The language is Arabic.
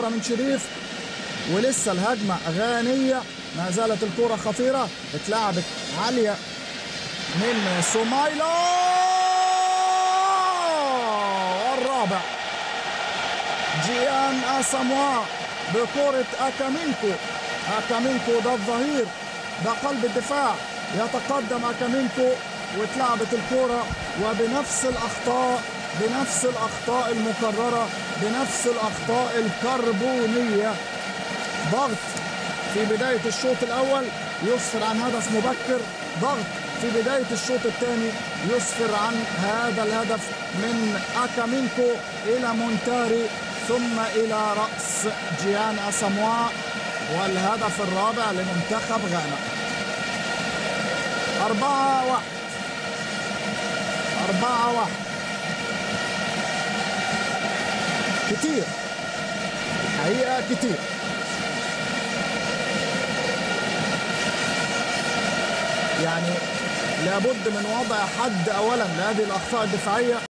من شريف، ولسه الهجمة غانية، ما زالت الكرة خطيرة، اتلعبت عالية من سومايلا، والرابع جيان أساموا بكرة أكامينكو ده الظهير، ده قلب الدفاع، يتقدم أكامينكو واتلعبت الكرة وبنفس الأخطاء المكررة، بنفس الأخطاء الكربونية. ضغط في بداية الشوط الأول يسفر عن هدف مبكر، ضغط في بداية الشوط الثاني يسفر عن هذا الهدف من أكامينكو إلى مونتاري ثم إلى رأس جيان أساموا، والهدف الرابع لمنتخب غانا. 4-1 كتير حقيقة، كتير. يعني لابد من وضع حد أولا لهذه الأخطاء الدفاعية.